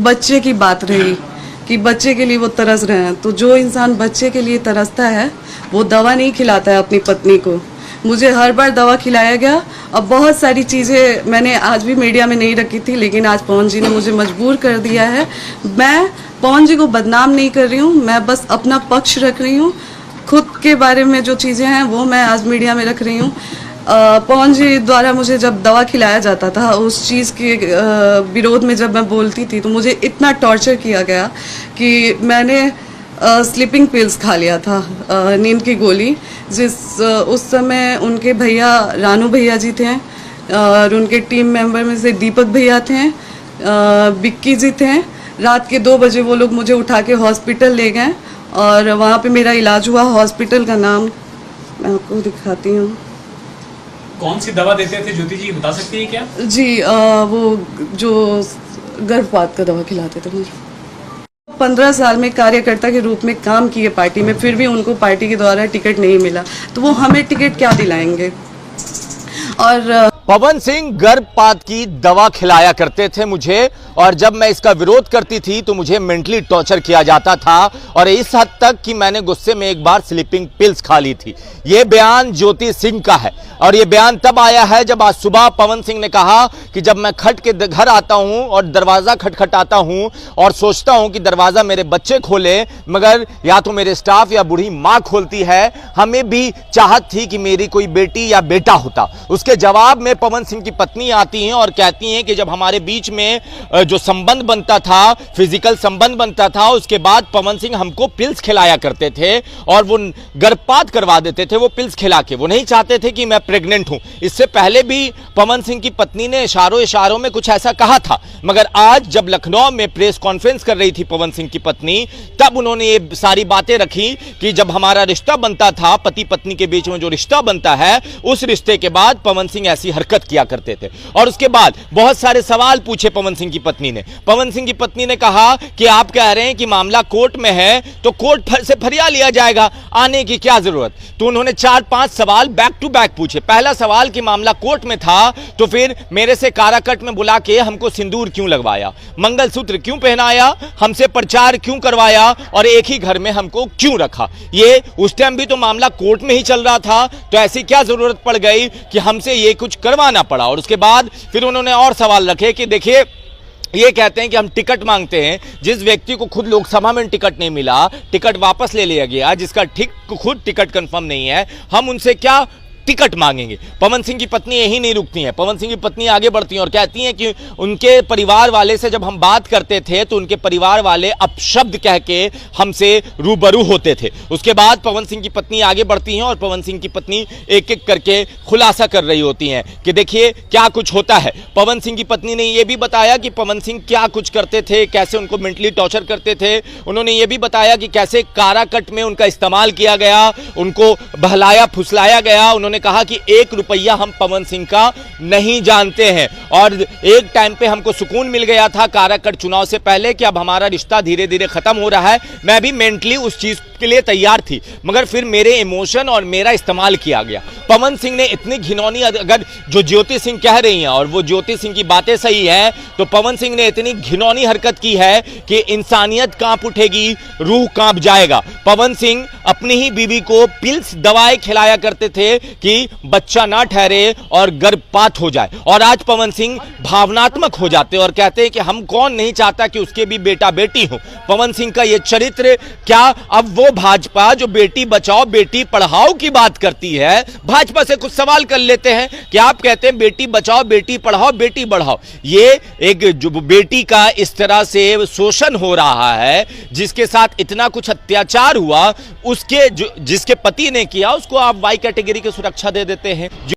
बच्चे की बात रही कि बच्चे के लिए वो तरस रहे हैं, तो जो इंसान बच्चे के लिए तरसता है वो दवा नहीं खिलाता है अपनी पत्नी को। मुझे हर बार दवा खिलाया गया। अब बहुत सारी चीज़ें मैंने आज भी मीडिया में नहीं रखी थी, लेकिन आज पवन जी ने मुझे मजबूर कर दिया है। मैं पवन जी को बदनाम नहीं कर रही हूँ, मैं बस अपना पक्ष रख रही हूँ। खुद के बारे में जो चीज़ें हैं वो मैं आज मीडिया में रख रही हूँ। पवन जी द्वारा मुझे जब दवा खिलाया जाता था, उस चीज़ के विरोध में जब मैं बोलती थी तो मुझे इतना टॉर्चर किया गया कि मैंने स्लीपिंग पिल्स खा लिया था, नींद की गोली, उस समय उनके भैया रानू भैया जी थे और उनके टीम मेंबर में से दीपक भैया थे, बिक्की जी थे। रात के 2 बजे वो लोग मुझे उठा के हॉस्पिटल ले गए और वहाँ पे मेरा इलाज हुआ। हॉस्पिटल का नाम मैं आपको दिखाती हूँ। कौन सी दवा देते थे ज्योति जी, बता सकती है क्या? जी वो जो गर्भपात का दवा खिलाते थे मुझे। 15 साल में कार्यकर्ता के रूप में काम किए पार्टी में, फिर भी उनको पार्टी के द्वारा टिकट नहीं मिला, तो वो हमें टिकट क्या दिलाएंगे। और पवन सिंह गर्भपात की दवा खिलाया करते थे मुझे, और जब मैं इसका विरोध करती थी तो मुझे मेंटली टॉर्चर किया जाता था, और इस हद तक कि मैंने गुस्से में एक बार स्लीपिंग पिल्स खा ली थी। यह बयान ज्योति सिंह का है, और यह बयान तब आया है जब आज सुबह पवन सिंह ने कहा कि जब मैं खट के घर आता हूं और दरवाजा खटखटाता हूं और सोचता हूं कि दरवाजा मेरे बच्चे खोले, मगर या तो मेरे स्टाफ या बूढ़ी मां खोलती है। हमें भी चाहत थी कि मेरी कोई बेटी या बेटा होता। उसके जवाब में पवन सिंह की पत्नी आती हैं और कहती हैं कि जब हमारे बीच में जो संबंध बनता था, फिजिकल संबंध बनता था, उसके बाद पवन सिंह हमको पिल्स खिलाया करते थे और वो गर्भपात करवा देते थे वो पिल्स खिला के। वो नहीं चाहते थे कि मैं प्रेग्नेंट हूं। इससे पहले भी पवन सिंह की पत्नी ने इशारों में कुछ ऐसा कहा था, मगर आज जब लखनऊ में प्रेस कॉन्फ्रेंस कर रही थी पवन सिंह की पत्नी, तब उन्होंने ये सारी बातें रखी कि जब हमारा रिश्ता बनता था, पति पत्नी के बीच में जो रिश्ता बनता है, उस रिश्ते के बाद पवन सिंह ऐसी हरकत किया करते थे। और उसके बाद बहुत सारे सवाल पूछे पवन सिंह की पत्नी ने। पवन सिंह की पत्नी ने कहा कि आप कह रहे हैं कि मामला कोर्ट में है, तो कोर्ट से फरिया लिया जाएगा, आने की क्या जरूरत। तो उन्होंने 4-5 सवाल बैक टू बैक पूछे। पहला सवाल कि मामला कोर्ट में था तो फिर मेरे से काराकट में बुला के हमको सिंदूर क्यों लगवाया, मंगलसूत्र क्यों पहनाया, हमसे प्रचार क्यों करवाया और एक ही घर में हमको क्यों रखा। ये उस टाइम भी तो मामला कोर्ट में ही चल रहा था, तो ऐसी क्या जरूरत पड़ गई कि हमसे ये कुछ करवाना पड़ा। और उसके बाद फिर उन्होंने और सवाल रखे कि देखिए, ये कहते हैं कि हम टिकट मांगते हैं, जिस व्यक्ति को खुद लोकसभा में टिकट नहीं मिला, टिकट वापस ले लिया गया, जिसका खुद टिकट कंफर्म नहीं है, हम उनसे क्या टिकट मांगेंगे। पवन सिंह की पत्नी यही नहीं रुकती हैं। पवन सिंह की पत्नी आगे बढ़ती हैं और कहती हैं कि उनके परिवार वाले से जब हम बात करते थे तो उनके परिवार वाले अपशब्द कह के हमसे रूबरू होते थे। उसके बाद पवन सिंह की पत्नी आगे बढ़ती हैं और पवन सिंह की पत्नी एक एक करके खुलासा कर रही होती हैं कि देखिए क्या कुछ होता है। पवन सिंह की पत्नी ने यह भी बताया कि पवन सिंह क्या कुछ करते थे, कैसे उनको मेंटली टॉर्चर करते थे। उन्होंने ये भी बताया कि कैसे काराकट में उनका इस्तेमाल किया गया, उनको बहलाया फुसलाया गया। उन्होंने कहा कि 1 रुपया हम पवन सिंह का नहीं जानते हैं, और एक टाइम पे हमको सुकून मिल गया था काराकट चुनाव से पहले कि अब हमारा रिश्ता धीरे धीरे खत्म हो रहा है। मैं भी मेंटली उस चीज के लिए तैयार थी, मगर फिर मेरे इमोशन और मेरा इस्तेमाल किया गया। पवन सिंह ने इतनी घिनौनी, अगर जो ज्योति सिंह कह रही हैं और वो ज्योति सिंह की बातें सही है, तो पवन सिंह ने इतनी घिनौनी हरकत की है कि इंसानियत कांप उठेगी, रूह कांप जाएगा। पवन सिंह अपनी ही बीवी को पिल्स दवाएं खिलाया करते थे कि बच्चा ना ठहरे और गर्भपात हो जाए, और आज पवन सिंह भावनात्मक हो जाते और कहते हैं कि हम कौन नहीं चाहता कि उसके भी बेटा बेटी हो। पवन सिंह का ये चरित्र, क्या अब वो भाजपा जो बेटी बचाओ बेटी पढ़ाओ की बात करती है, भाजपा से कुछ सवाल कर लेते हैं कि आप कहते हैं बेटी बचाओ बेटी पढ़ाओ बेटी बढ़ाओ, ये एक जो बेटी का इस तरह से शोषण हो रहा है, जिसके साथ इतना कुछ अत्याचार हुआ, उसके जिसके पति ने किया उसको आप वाई कैटेगरी की सुरक्षा दे देते हैं।